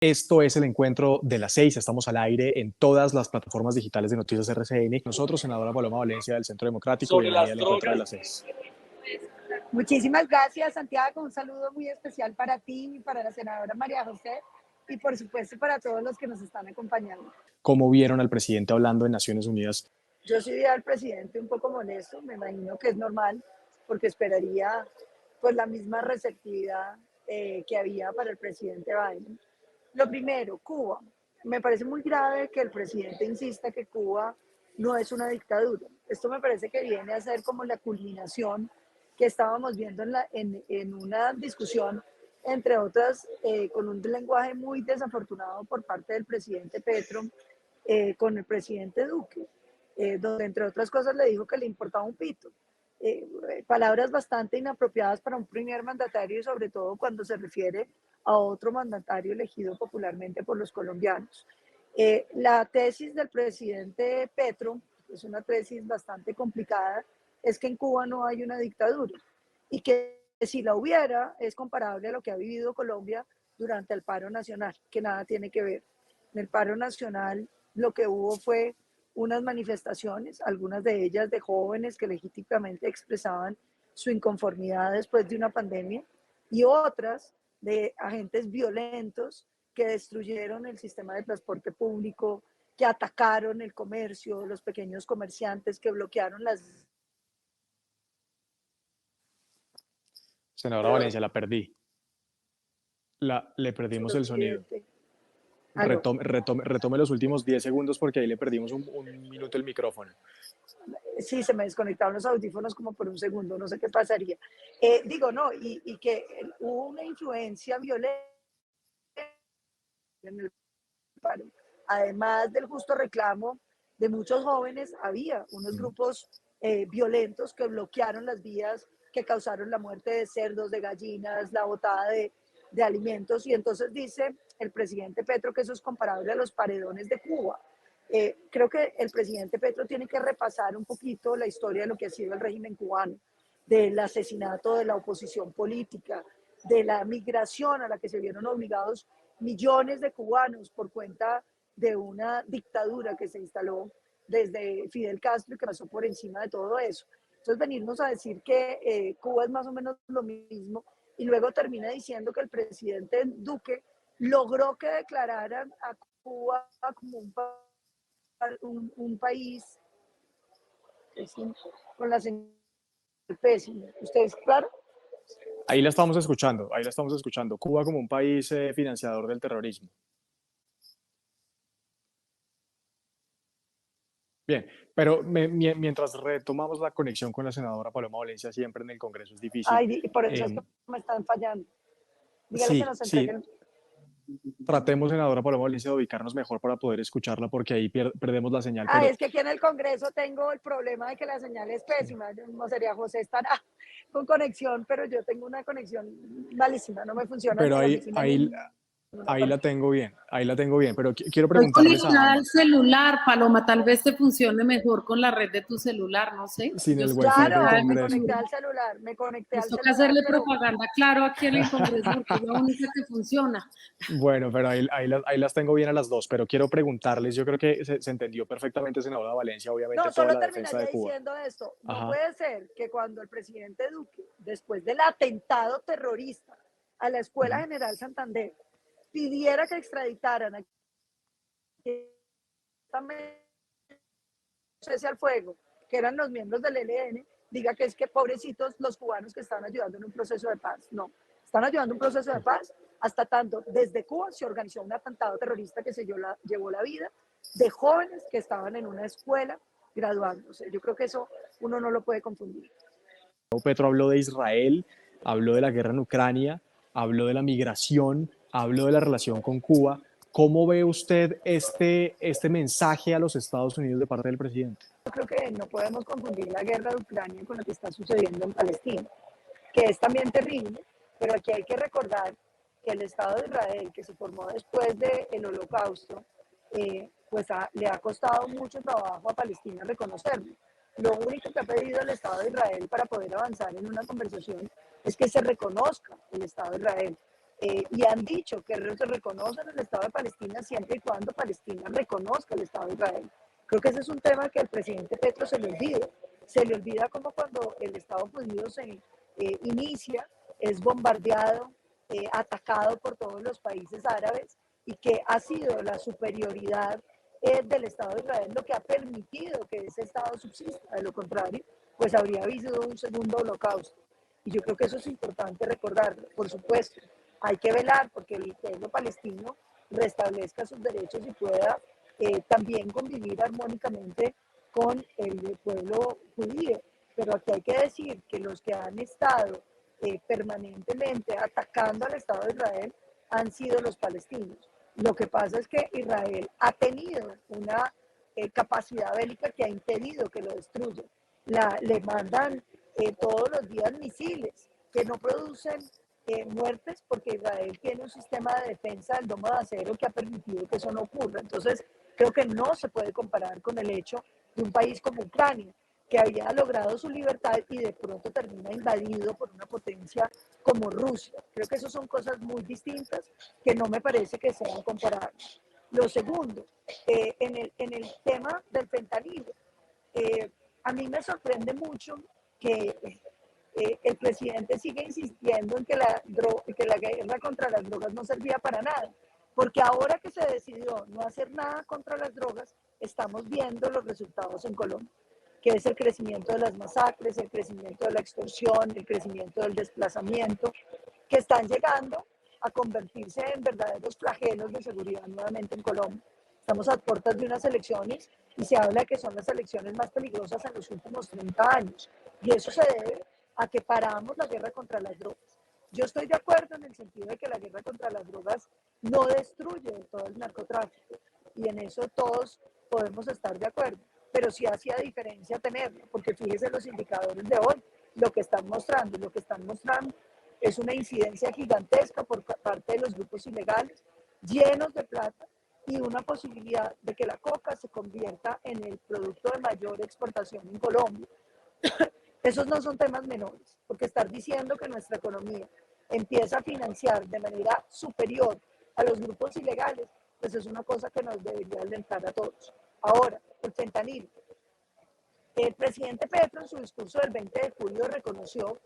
Esto es el encuentro de las 6. Estamos al aire en todas las plataformas digitales de Noticias RCN. Nosotros, senadora Paloma Valencia del Centro Democrático, sobre bienvenida las al encuentro de las drogas. 6. Muchísimas gracias, Santiago. Un saludo muy especial para ti, para la senadora María José y por supuesto para todos los que nos están acompañando. ¿Cómo vieron al presidente hablando en Naciones Unidas? Yo sí vi al presidente un poco molesto, me imagino que es normal, porque esperaría pues la misma receptividad que había para el presidente Biden. Lo primero, Cuba. Me parece muy grave que el presidente insista que Cuba no es una dictadura. Esto me parece que viene a ser como la culminación que estábamos viendo en una discusión, entre otras, con un lenguaje muy desafortunado por parte del presidente Petro, con el presidente Duque, donde entre otras cosas le dijo que le importaba un pito. Palabras bastante inapropiadas para un primer mandatario y sobre todo cuando se refiere a otro mandatario elegido popularmente por los colombianos. La tesis del presidente Petro, que es una tesis bastante complicada, es que en Cuba no hay una dictadura y que si la hubiera es comparable a lo que ha vivido Colombia durante el paro nacional, que nada tiene que ver. En el paro nacional lo que hubo fue unas manifestaciones, algunas de ellas de jóvenes que legítimamente expresaban su inconformidad después de una pandemia, y otras de agentes violentos que destruyeron el sistema de transporte público, que atacaron el comercio, los pequeños comerciantes, que bloquearon las... Senadora Valencia, la perdí. Le perdimos el sonido. Retome los últimos 10 segundos porque ahí le perdimos un minuto el micrófono. Sí, se me desconectaron los audífonos como por un segundo, no sé qué pasaría. No, y que hubo una influencia violenta en el paro. Además del justo reclamo de muchos jóvenes, había unos grupos violentos que bloquearon las vías, que causaron la muerte de cerdos, de gallinas, la botada de alimentos, y entonces dice el presidente Petro que eso es comparable a los paredones de Cuba. Creo que el presidente Petro tiene que repasar un poquito la historia de lo que ha sido el régimen cubano, del asesinato de la oposición política, de la migración a la que se vieron obligados millones de cubanos por cuenta de una dictadura que se instaló desde Fidel Castro y que pasó por encima de todo eso. Entonces venirnos a decir que Cuba es más o menos lo mismo y luego termina diciendo que el presidente Duque logró que declararan a Cuba como un país con la señal pésima. ¿Ustedes, claro? Ahí la estamos escuchando. Cuba como un país financiador del terrorismo. Bien, pero mientras retomamos la conexión con la senadora Paloma Valencia, siempre en el Congreso es difícil. Ay, por eso es que me están fallando. Dígale que Sí, nos sí. entreguen. Tratemos, senadora Paloma Valencia, de ubicarnos mejor para poder escucharla, porque ahí perdemos la señal. Pero Es que aquí en el Congreso tengo el problema de que la señal es pésima. No sería José estará con conexión, pero yo tengo una conexión malísima, no me funciona ni pero en la ahí, oficina ni ahí, en ninguna ahí la parte. tengo bien, pero quiero Estoy preguntarles a conectada al ambas, celular, Paloma, tal vez te funcione mejor con la red de tu celular, no sé. sin Yo el estoy wifi del Claro, conectada me en Congreso. conecté Zoom. al celular, Nos toca hacerle pero propaganda, claro, aquí en el Congreso, porque es la única que funciona. Bueno, pero ahí las tengo bien a las dos, pero quiero preguntarles, yo creo que se entendió perfectamente, senadora Valencia, obviamente no, toda solo la defensa terminaría de Cuba. diciendo esto. No Ajá. puede ser que cuando el presidente Duque, después del atentado terrorista a la Escuela Uh-huh. General Santander, pidiera que extraditaran a cese al fuego, que eran los miembros del ELN, diga que es que pobrecitos los cubanos que están ayudando en un proceso de paz. No, están ayudando en un proceso de paz hasta tanto desde Cuba se organizó un atentado terrorista que se llevó la vida de jóvenes que estaban en una escuela graduándose. Yo creo que eso uno no lo puede confundir. Petro habló de Israel, habló de la guerra en Ucrania, habló de la migración, habló de la relación con Cuba. ¿Cómo ve usted este mensaje a los Estados Unidos de parte del presidente? Yo creo que no podemos confundir la guerra de Ucrania con lo que está sucediendo en Palestina, que es también terrible, pero aquí hay que recordar que el Estado de Israel, que se formó después del Holocausto, le ha costado mucho trabajo a Palestina reconocerlo. Lo único que ha pedido el Estado de Israel para poder avanzar en una conversación es que se reconozca el Estado de Israel. y han dicho que reconocen el Estado de Palestina siempre y cuando Palestina reconozca el Estado de Israel. Creo que ese es un tema que al presidente Petro se le olvida. Se le olvida como cuando el Estado judío se inicia, es bombardeado, atacado por todos los países árabes y que ha sido la superioridad del Estado de Israel lo que ha permitido que ese Estado subsista. De lo contrario, pues habría habido un segundo holocausto. Y yo creo que eso es importante recordarlo. Por supuesto, hay que velar porque el pueblo palestino restablezca sus derechos y pueda también convivir armónicamente con el pueblo judío. Pero aquí hay que decir que los que han estado permanentemente atacando al Estado de Israel han sido los palestinos. Lo que pasa es que Israel ha tenido una capacidad bélica que ha impedido que lo destruya. Le mandan todos los días misiles que no producen muertes porque Israel tiene un sistema de defensa del domo de acero que ha permitido que eso no ocurra. Entonces, creo que no se puede comparar con el hecho de un país como Ucrania, que había logrado su libertad y de pronto termina invadido por una potencia como Rusia. Creo que esas son cosas muy distintas que no me parece que sean comparables. Lo segundo, en el tema del fentanilo, a mí me sorprende mucho que el presidente sigue insistiendo en que la guerra contra las drogas no servía para nada, porque ahora que se decidió no hacer nada contra las drogas, estamos viendo los resultados en Colombia, que es el crecimiento de las masacres, el crecimiento de la extorsión, el crecimiento del desplazamiento, que están llegando a convertirse en verdaderos flagelos de seguridad nuevamente en Colombia. Estamos a puertas de unas elecciones y se habla de que son las elecciones más peligrosas en los últimos 30 años. Y eso se debe a que paramos la guerra contra las drogas. Yo estoy de acuerdo en el sentido de que la guerra contra las drogas no destruye todo el narcotráfico. Y en eso todos podemos estar de acuerdo. Pero sí hacía diferencia tenerlo, porque fíjese los indicadores de hoy, lo que están mostrando. Lo que están mostrando es una incidencia gigantesca por parte de los grupos ilegales, llenos de plata, y una posibilidad de que la coca se convierta en el producto de mayor exportación en Colombia. Esos no son temas menores, porque estar diciendo que nuestra economía empieza a financiar de manera superior a los grupos ilegales, pues es una cosa que nos debería alentar a todos. Ahora, el fentanilo. El presidente Petro en su discurso del 20 de julio reconoció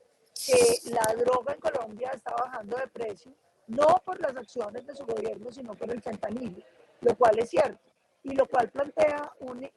que la droga en Colombia está bajando de precio, no por las acciones de su gobierno, sino por el fentanilo, lo cual es cierto, y lo cual plantea un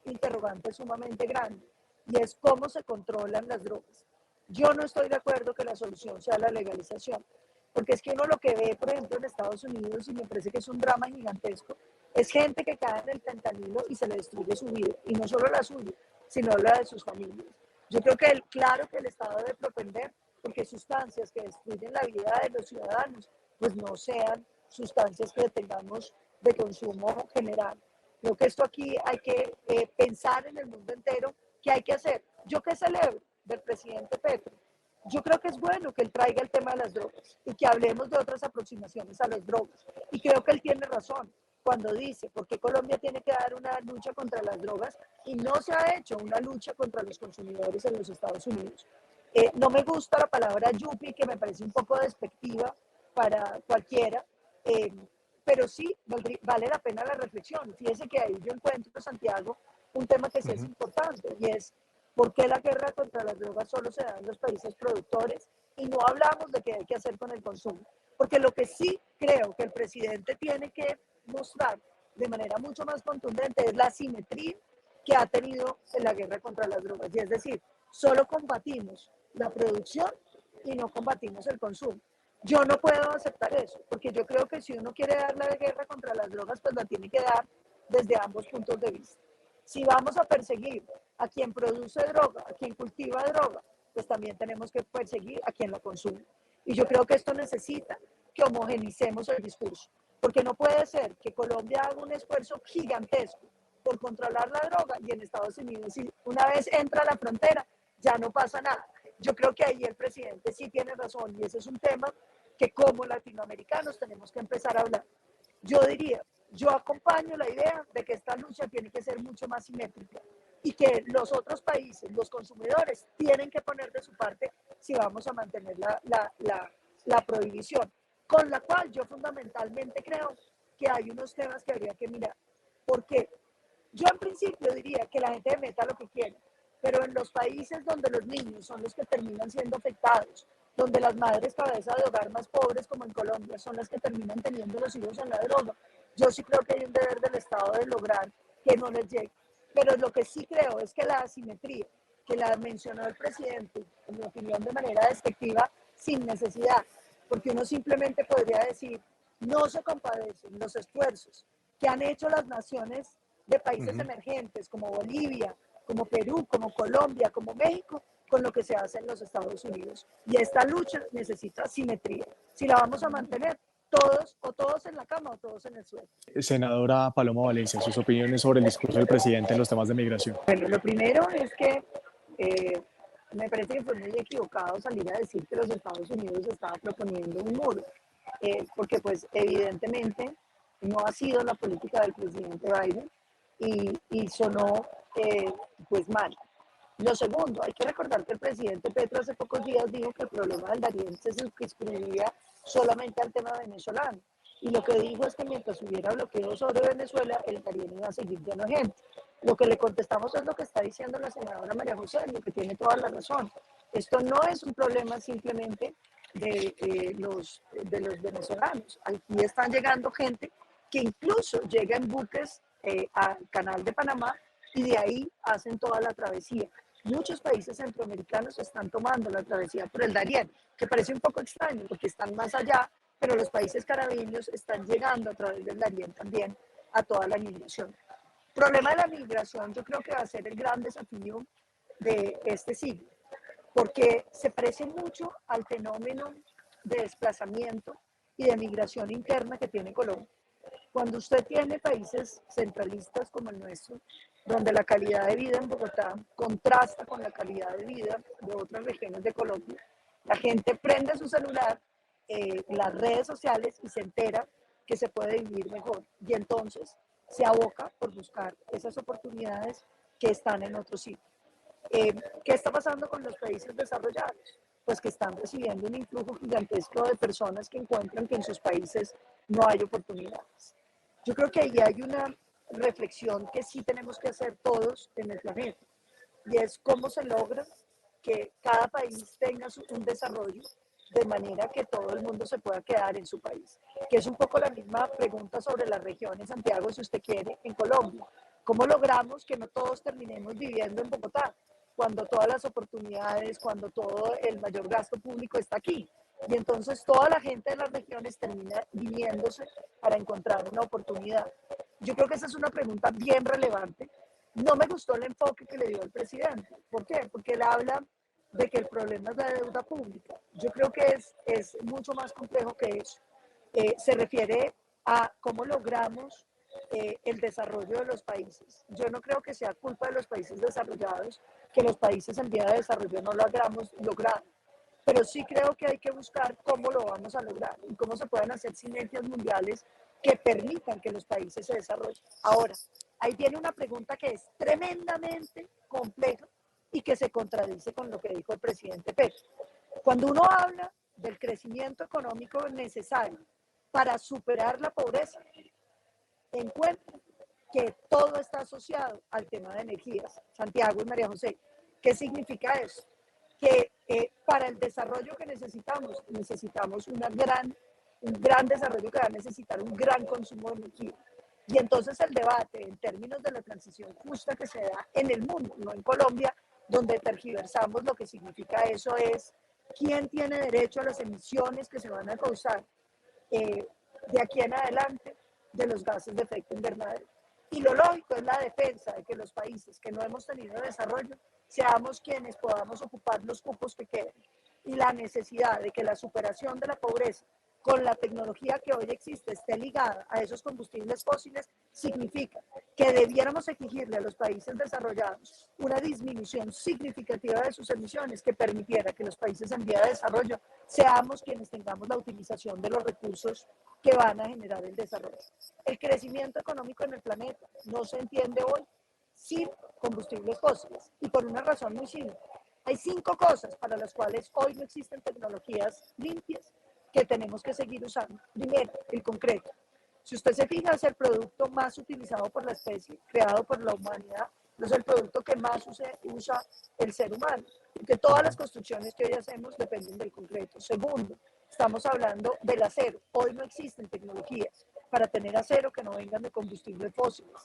interrogante sumamente grande, y es cómo se controlan las drogas. Yo no estoy de acuerdo que la solución sea la legalización, porque es que uno lo que ve, por ejemplo, en Estados Unidos, y me parece que es un drama gigantesco, es gente que cae en el fentanilo y se le destruye su vida, y no solo la suya, sino la de sus familias. Yo creo que claro que el Estado debe propender porque sustancias que destruyen la vida de los ciudadanos, pues no sean sustancias que tengamos de consumo general. Creo que esto aquí hay que pensar en el mundo entero qué hay que hacer. Yo que celebro del presidente Petro, yo creo que es bueno que él traiga el tema de las drogas y que hablemos de otras aproximaciones a las drogas. Y creo que él tiene razón cuando dice, ¿por qué Colombia tiene que dar una lucha contra las drogas y no se ha hecho una lucha contra los consumidores en los Estados Unidos? No me gusta la palabra yuppie, que me parece un poco despectiva para cualquiera, pero sí vale la pena la reflexión. Fíjese que ahí yo encuentro, Santiago, un tema que sí es importante, y es por qué la guerra contra las drogas solo se da en los países productores y no hablamos de qué hay que hacer con el consumo. Porque lo que sí creo que el presidente tiene que mostrar de manera mucho más contundente es la asimetría que ha tenido en la guerra contra las drogas. Y es decir, solo combatimos la producción y no combatimos el consumo. Yo no puedo aceptar eso, porque yo creo que si uno quiere dar la guerra contra las drogas, pues la tiene que dar desde ambos puntos de vista. Si vamos a perseguir a quien produce droga, a quien cultiva droga, pues también tenemos que perseguir a quien la consume. Y yo creo que esto necesita que homogenicemos el discurso, porque no puede ser que Colombia haga un esfuerzo gigantesco por controlar la droga y en Estados Unidos, si una vez entra a la frontera, ya no pasa nada. Yo creo que ahí el presidente sí tiene razón y ese es un tema que como latinoamericanos tenemos que empezar a hablar. Yo diría, yo acompaño la idea de que esta lucha tiene que ser mucho más simétrica y que los otros países, los consumidores, tienen que poner de su parte si vamos a mantener la prohibición. con la cual yo fundamentalmente creo que hay unos temas que habría que mirar. ¿Por qué? Yo en principio diría que la gente meta lo que quiere, pero en los países donde los niños son los que terminan siendo afectados, donde las madres cabeza de hogar más pobres como en Colombia son las que terminan teniendo los hijos en la droga, yo sí creo que hay un deber del Estado de lograr que no les llegue. Pero lo que sí creo es que la asimetría, que la mencionó el presidente, en mi opinión, de manera despectiva, sin necesidad, porque uno simplemente podría decir, no se compadecen los esfuerzos que han hecho las naciones de países emergentes como Bolivia, como Perú, como Colombia, como México, con lo que se hace en los Estados Unidos. Y esta lucha necesita simetría. Si la vamos a mantener, todos o todos en la cama o todos en el suelo. Senadora Paloma Valencia, sus opiniones sobre el discurso del presidente en los temas de migración. Bueno, lo primero es que me parece que fue muy equivocado salir a decir que los Estados Unidos estaban proponiendo un muro, porque pues evidentemente no ha sido la política del presidente Biden y sonó pues mal. Lo segundo, hay que recordar que el presidente Petro hace pocos días dijo que el problema del Darién se circunscribiría solamente al tema venezolano. Y lo que dijo es que mientras hubiera bloqueo sobre Venezuela, el Darién iba a seguir lleno de gente. Lo que le contestamos es lo que está diciendo la senadora María José, lo que tiene toda la razón. Esto no es un problema simplemente de los venezolanos. Aquí están llegando gente que incluso llega en buques al canal de Panamá y de ahí hacen toda la travesía. Muchos países centroamericanos están tomando la travesía por el Darién, que parece un poco extraño porque están más allá, pero los países caribeños están llegando a través del Darién también a toda la migración. El problema de la migración yo creo que va a ser el gran desafío de este siglo, porque se parece mucho al fenómeno de desplazamiento y de migración interna que tiene Colombia. Cuando usted tiene países centralistas como el nuestro, donde la calidad de vida en Bogotá contrasta con la calidad de vida de otras regiones de Colombia, la gente prende su celular, las redes sociales y se entera que se puede vivir mejor. Y entonces se aboca por buscar esas oportunidades que están en otro sitio. ¿Qué está pasando con los países desarrollados? Pues que están recibiendo un influjo gigantesco de personas que encuentran que en sus países no hay oportunidades. Yo creo que ahí hay una reflexión que sí tenemos que hacer todos en el planeta, y es cómo se logra que cada país tenga un desarrollo de manera que todo el mundo se pueda quedar en su país, que es un poco la misma pregunta sobre las regiones, Santiago, si usted quiere, en Colombia. ¿Cómo logramos que no todos terminemos viviendo en Bogotá, cuando todas las oportunidades, cuando todo el mayor gasto público está aquí? Y entonces toda la gente de las regiones termina viniéndose para encontrar una oportunidad. Yo creo que esa es una pregunta bien relevante. No me gustó el enfoque que le dio el presidente. ¿Por qué? Porque él habla de que el problema es la deuda pública. Yo creo que es mucho más complejo que eso. Se refiere a cómo logramos el desarrollo de los países. Yo no creo que sea culpa de los países desarrollados que los países en vía de desarrollo no lo hayamos logrado, pero sí creo que hay que buscar cómo lo vamos a lograr y cómo se pueden hacer sinergias mundiales que permitan que los países se desarrollen. Ahora, ahí viene una pregunta que es tremendamente compleja y que se contradice con lo que dijo el presidente Petro. Cuando uno habla del crecimiento económico necesario para superar la pobreza, encuentra que todo está asociado al tema de energías. Santiago y María José, ¿qué significa eso? Que para el desarrollo que necesitamos un gran desarrollo que va a necesitar un gran consumo de energía. Y entonces el debate en términos de la transición justa que se da en el mundo, no en Colombia, donde tergiversamos lo que significa eso, es quién tiene derecho a las emisiones que se van a causar de aquí en adelante de los gases de efecto invernadero. Y lo lógico es la defensa de que los países que no hemos tenido desarrollo seamos quienes podamos ocupar los cupos que queden. Y la necesidad de que la superación de la pobreza con la tecnología que hoy existe esté ligada a esos combustibles fósiles significa que debiéramos exigirle a los países desarrollados una disminución significativa de sus emisiones que permitiera que los países en vía de desarrollo seamos quienes tengamos la utilización de los recursos que van a generar el desarrollo. El crecimiento económico en el planeta no se entiende hoy sin combustibles fósiles y por una razón muy simple. Hay 5 cosas para las cuales hoy no existen tecnologías limpias que tenemos que seguir usando. Primero, el concreto. Si usted se fija, es el producto más utilizado por la especie, creado por la humanidad, no es el producto que más usa el ser humano, porque todas las construcciones que hoy hacemos dependen del concreto. Segundo, estamos hablando del acero. Hoy no existen tecnologías para tener acero que no vengan de combustibles fósiles.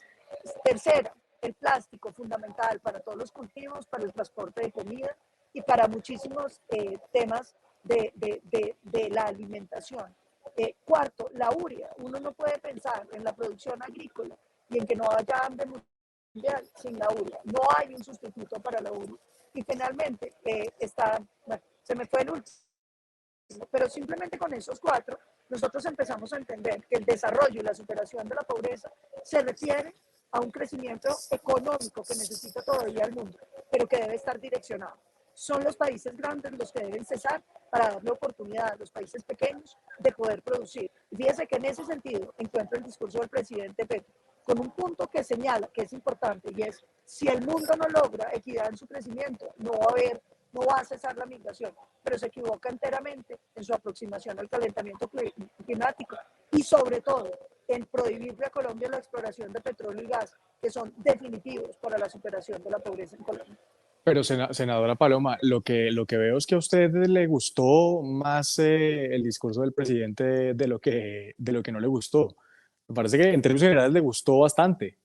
Tercera, el plástico, fundamental para todos los cultivos, para el transporte de comida y para muchísimos temas de la alimentación. Cuarto, la urea. Uno no puede pensar en la producción agrícola y en que no haya hambre mundial sin la urea. No hay un sustituto para la urea. Y finalmente, bueno, se me fue el último, pero simplemente con esos cuatro, nosotros empezamos a entender que el desarrollo y la superación de la pobreza se refiere a un crecimiento económico que necesita todavía el mundo, pero que debe estar direccionado. Son los países grandes los que deben cesar para darle oportunidad a los países pequeños de poder producir. Y fíjese que en ese sentido encuentro el discurso del presidente Petro con un punto que señala que es importante, y es: si el mundo no logra equidad en su crecimiento, no va a cesar la migración, pero se equivoca enteramente en su aproximación al calentamiento climático y sobre todo en prohibirle a Colombia la exploración de petróleo y gas, que son definitivos para la superación de la pobreza en Colombia. Pero, senadora Paloma, lo que veo es que a usted le gustó más el discurso del presidente de lo que no le gustó. Me parece que en términos generales le gustó bastante.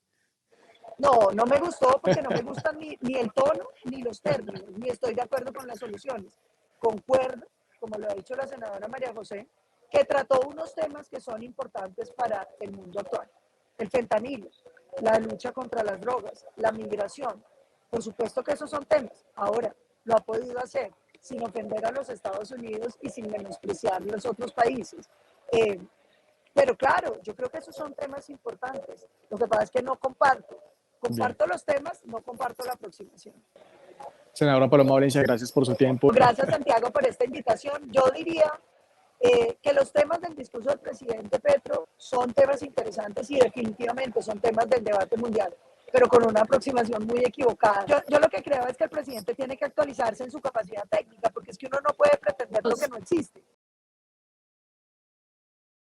No, no me gustó porque no me gustan ni el tono ni los términos, ni estoy de acuerdo con las soluciones. Concuerdo, como lo ha dicho la senadora María José, que trató unos temas que son importantes para el mundo actual. El fentanilo, la lucha contra las drogas, la migración. Por supuesto que esos son temas. Ahora, lo ha podido hacer sin ofender a los Estados Unidos y sin menospreciar los otros países. Pero claro, yo creo que esos son temas importantes. Lo que pasa es que no comparto. Bien. Comparto los temas, no comparto la aproximación. Senadora Paloma Valencia, gracias por su tiempo. Gracias, Santiago, por esta invitación. Yo diría que los temas del discurso del presidente Petro son temas interesantes y definitivamente son temas del debate mundial, pero con una aproximación muy equivocada. Yo lo que creo es que el presidente tiene que actualizarse en su capacidad técnica, porque es que uno no puede pretender lo que no existe.